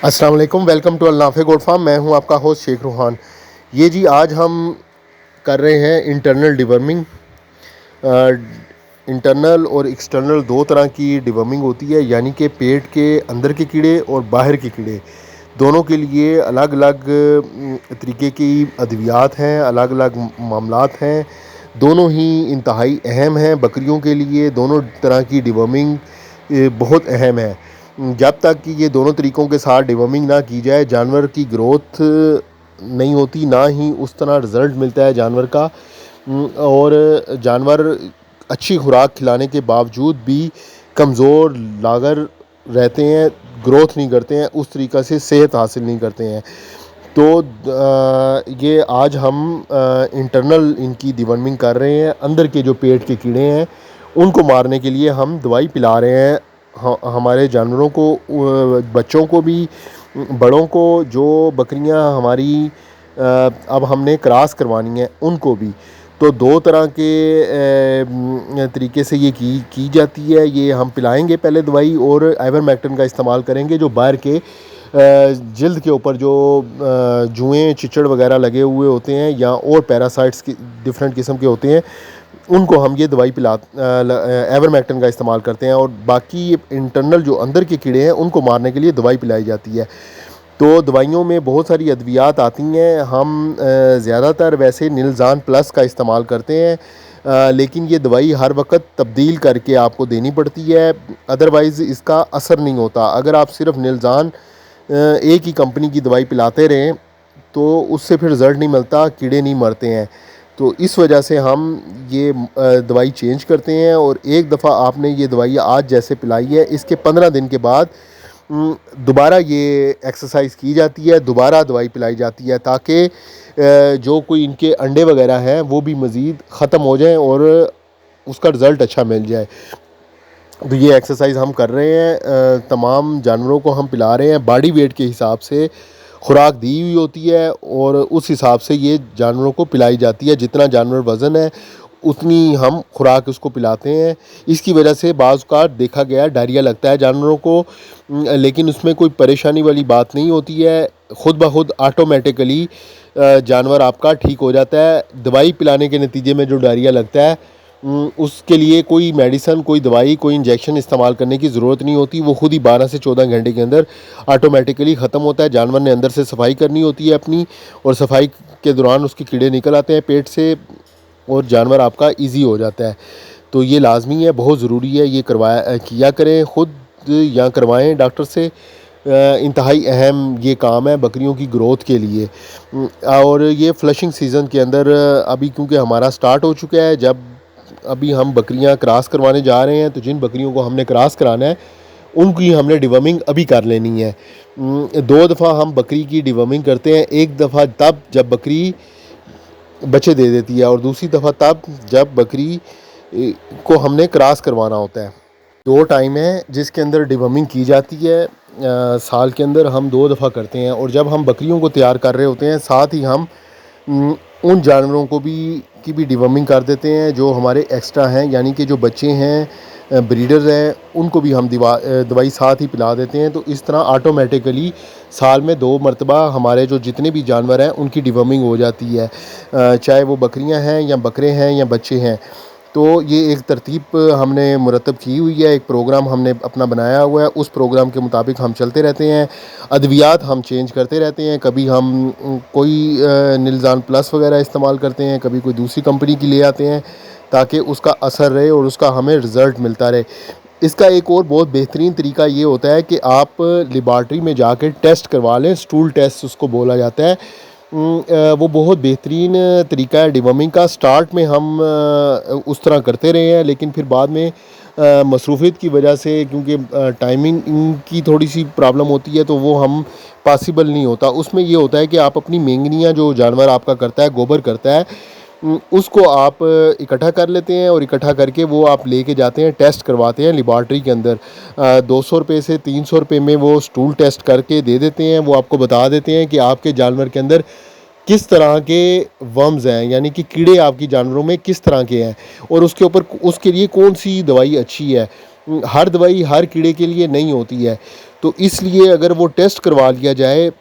अस्सलाम वालेकुम, welcome to अल-नाफ़े goat farm. मैं हूं आपका होस्ट शेख रूहान। ये जी आज हम कर रहे हैं इंटरनल डिवर्मिंग। इंटरनल और एक्सटर्नल दो तरह की डिवर्मिंग होती है, यानी कि पेट के अंदर के कीड़े और बाहर के कीड़े। दोनों के लिए अलग अलग तरीके की अद्वियात हैं, अलग अलग मामलात हैं। दोनों ही इंतहाई अहम हैं बकरियों के लिए। दोनों तरह की डिवर्मिंग बहुत अहम है। जब तक कि ये दोनों तरीक़ों के साथ डिवर्मिंग ना की जाए, जानवर की ग्रोथ नहीं होती, ना ही उस तरह रिज़ल्ट मिलता है जानवर का। और जानवर अच्छी खुराक खिलाने के बावजूद भी कमज़ोर लागर रहते हैं, ग्रोथ नहीं करते हैं, उस तरीक़ा से सेहत हासिल नहीं करते हैं। तो ये आज हम इंटरनल इनकी डिवर्मिंग कर रहे हैं। अंदर के जो पेट के कीड़े हैं उनको मारने के लिए हम दवाई पिला रहे हैं हमारे जानवरों को, बच्चों को भी, बड़ों को। जो बकरियां हमारी अब हमने क्रॉस करवानी है उनको भी। तो दो तरह के तरीके से ये की जाती है। ये हम पिलाएंगे पहले दवाई, और आइवरमेक्टिन का इस्तेमाल करेंगे जो बाहर के जल्द के ऊपर जो जुएँ चिचड़ वगैरह लगे हुए होते हैं, या और पैरासाइट्स की डिफरेंट किस्म के होते हैं, उनको हम ये दवाई एवरमेक्टिन का इस्तेमाल करते हैं। और बाकी इंटरनल जो अंदर के कीड़े हैं उनको मारने के लिए दवाई पिलाई जाती है। तो दवाइयों में बहुत सारी अद्वियात आती हैं। हम ज़्यादातर वैसे निलजान प्लस का इस्तेमाल करते हैं, लेकिन ये दवाई हर वक्त तब्दील करके आपको देनी पड़ती है, अदरवाइज़ इसका असर नहीं होता। अगर आप सिर्फ निलजान एक ही कंपनी की दवाई पिलाते रहें तो उससे फिर रिज़ल्ट नहीं मिलता, कीड़े नहीं मरते हैं। तो इस वजह से हम ये दवाई चेंज करते हैं। और एक दफ़ा आपने ये दवाई आज जैसे पिलाई है, इसके 15 दिन के बाद दोबारा ये एक्सरसाइज की जाती है, दोबारा दवाई पिलाई जाती है, ताकि जो कोई इनके अंडे वगैरह हैं वो भी मज़ीद ख़त्म हो जाएं और उसका रिज़ल्ट अच्छा मिल जाए। तो ये एक्सरसाइज हम कर रहे हैं, तमाम जानवरों को हम पिला रहे हैं। बॉडी वेट के हिसाब से खुराक दी हुई होती है और उस हिसाब से ये जानवरों को पिलाई जाती है। जितना जानवर वज़न है उतनी हम खुराक उसको पिलाते हैं। इसकी वजह से बाज़ औक़ात देखा गया डायरिया लगता है जानवरों को, लेकिन उसमें कोई परेशानी वाली बात नहीं होती है। ख़ुद ब खुद ऑटोमेटिकली जानवर आपका ठीक हो जाता है। दवाई पिलाने के नतीजे में जो डायरिया लगता है, उसके लिए कोई मेडिसन, कोई दवाई, कोई इंजेक्शन इस्तेमाल करने की ज़रूरत नहीं होती। वो खुद ही 12 से 14 घंटे के अंदर ऑटोमेटिकली ख़त्म होता है। जानवर ने अंदर से सफाई करनी होती है अपनी, और सफाई के दौरान उसके कीड़े निकल आते हैं पेट से और जानवर आपका इजी हो जाता है। तो ये लाजमी है, बहुत ज़रूरी है, ये किया करें ख़ुद या करवाएं डॉक्टर से। इंतहाई अहम ये काम है बकरियों की ग्रोथ के लिए। और ये फ्लशिंग सीज़न के अंदर अभी क्योंकि हमारा स्टार्ट हो चुका है, जब अभी हम बकरियां क्रॉस करवाने जा रहे हैं, तो जिन बकरियों को हमने क्रॉस कराना है उनकी हमने डिवर्मिंग अभी कर लेनी है। 2 दफ़ा हम बकरी की डिवर्मिंग करते हैं। एक दफ़ा तब जब बकरी बच्चे दे देती है, और दूसरी दफ़ा तब जब बकरी को हमने क्रॉस करवाना होता है। 2 टाइम है जिसके अंदर डिवर्मिंग की जाती है। साल के अंदर हम 2 दफ़ा करते हैं। और जब हम बकरियों को तैयार कर रहे होते हैं, साथ ही हम उन जानवरों को भी डिवर्मिंग कर देते हैं जो हमारे एक्स्ट्रा हैं, यानी कि जो बच्चे हैं, ब्रीडर्स हैं, उनको भी हम दवाई साथ ही पिला देते हैं। तो इस तरह ऑटोमेटिकली साल में 2 मरतबा हमारे जो जितने भी जानवर हैं उनकी डिवर्मिंग हो जाती है, चाहे वो बकरियां हैं या बकरे हैं या बच्चे हैं। तो ये एक तरतीब हमने मुरतब की हुई है, एक प्रोग्राम हमने अपना बनाया हुआ है। उस प्रोग्राम के मुताबिक हम चलते रहते हैं। अद्वियात हम चेंज करते रहते हैं। कभी हम कोई निलजान प्लस वगैरह इस्तेमाल करते हैं, कभी कोई दूसरी कंपनी की ले आते हैं, ताकि उसका असर रहे और उसका हमें रिज़ल्ट मिलता रहे। इसका एक और बहुत बेहतरीन तरीका ये होता है कि आप लेबॉर्ट्री में जाकर टेस्ट करवा लें, स्टूल टेस्ट उसको बोला जाता है। वो बहुत बेहतरीन तरीका है डिवर्मिंग का। स्टार्ट में हम उस तरह करते रहे हैं, लेकिन फिर बाद में मसरूफ़ियत की वजह से, क्योंकि टाइमिंग की थोड़ी सी प्रॉब्लम होती है, तो वो हम पॉसिबल नहीं होता। उसमें ये होता है कि आप अपनी मेंगनियाँ, जो जानवर आपका करता है, गोबर करता है, उसको आप इकट्ठा कर लेते हैं, और इकट्ठा करके वो आप लेके जाते हैं, टेस्ट करवाते हैं लेबॉर्ट्री के अंदर। 200 रुपये से 300 रुपये में वो स्टूल टेस्ट करके दे देते हैं। वो आपको बता देते हैं कि आपके जानवर के अंदर किस तरह के वर्म्स हैं, यानी कि कीड़े आपकी जानवरों में किस तरह के हैं, और उसके ऊपर उसके लिए कौन सी दवाई अच्छी है। हर दवाई हर कीड़े के लिए नहीं होती है। तो इसलिए अगर वो टेस्ट करवा लिया जाए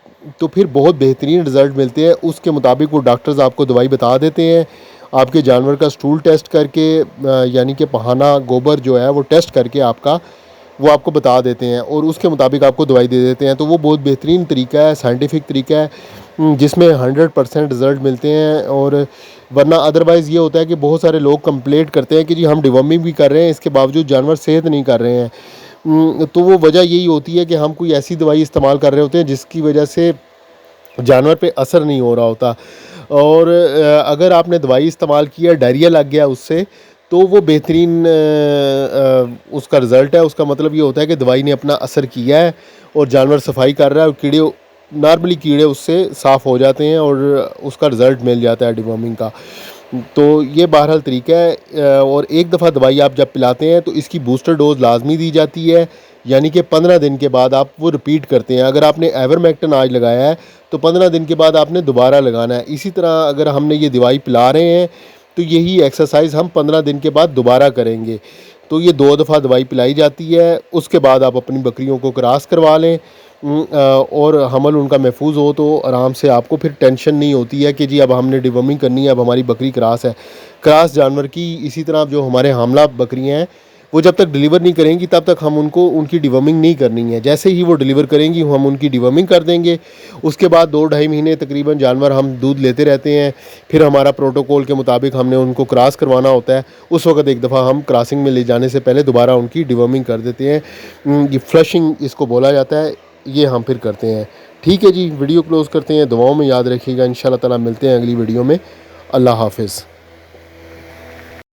तो फिर बहुत बेहतरीन रिज़ल्ट मिलते हैं। उसके मुताबिक वो डॉक्टर्स आपको दवाई बता देते हैं। आपके जानवर का स्टूल टेस्ट करके यानी कि पहाना गोबर जो है वो टेस्ट करके वो आपको बता देते हैं और उसके मुताबिक आपको दवाई दे देते हैं। तो वो बहुत बेहतरीन तरीका है, साइंटिफिक तरीका है, जिसमें 100% रिज़ल्ट मिलते हैं। और वरना अदरवाइज़ ये होता है कि बहुत सारे लोग कंप्लेंट करते हैं कि जी हम डिवॉर्मिंग भी कर रहे हैं, इसके बावजूद जानवर सेहत नहीं कर रहे हैं। तो वो वजह यही होती है कि हम कोई ऐसी दवाई इस्तेमाल कर रहे होते हैं जिसकी वजह से जानवर पे असर नहीं हो रहा होता। और अगर आपने दवाई इस्तेमाल किया, डायरिया लग गया उससे, तो वो बेहतरीन उसका रिज़ल्ट है। उसका मतलब ये होता है कि दवाई ने अपना असर किया है और जानवर सफाई कर रहा है और नॉर्मली कीड़े उससे साफ़ हो जाते हैं और उसका रिज़ल्ट मिल जाता है डिवॉर्मिंग का। तो ये बहरहाल तरीका है। और एक दफ़ा दवाई आप जब पिलाते हैं तो इसकी बूस्टर डोज़ लाजमी दी जाती है, यानी कि 15 दिन के बाद आप वो रिपीट करते हैं। अगर आपने आइवरमेक्टिन आज लगाया है तो 15 दिन के बाद आपने दोबारा लगाना है। इसी तरह अगर हमने ये दवाई पिला रहे हैं तो यही एक्सरसाइज हम 15 दिन के बाद दोबारा करेंगे। तो ये 2 दफ़ा दवाई पिलाई जाती है। उसके बाद आप अपनी बकरियों को क्रॉस करवा लें और हमल उनका महफूज हो तो आराम से आपको फिर टेंशन नहीं होती है कि जी अब हमने डिवॉर्मिंग करनी है, अब हमारी बकरी क्रॉस है। क्रॉस जानवर की इसी तरह जो हमारे हामला बकरियां हैं वो जब तक डिलीवर नहीं करेंगी तब तक हम उनको उनकी डिवॉर्मिंग नहीं करनी है। जैसे ही वो डिलीवर करेंगी हम उनकी डिवॉर्मिंग कर देंगे। उसके बाद 2-2.5 महीने तकरीबन जानवर हम दूध लेते रहते हैं। फिर हमारा प्रोटोकॉल के मुताबिक हमने उनको क्रॉस करवाना होता है। उस वक्त एक दफ़ा हम क्रॉसिंग में ले जाने से पहले दोबारा उनकी डिवॉर्मिंग कर देते हैं। ये फ्लशिंग इसको बोला जाता है, ये हम फिर करते हैं। ठीक है जी, वीडियो क्लोज़ करते हैं। दुआओं में याद रखिएगा। इंशाल्लाह ताला मिलते हैं अगली वीडियो में। अल्लाह हाफ़िज़।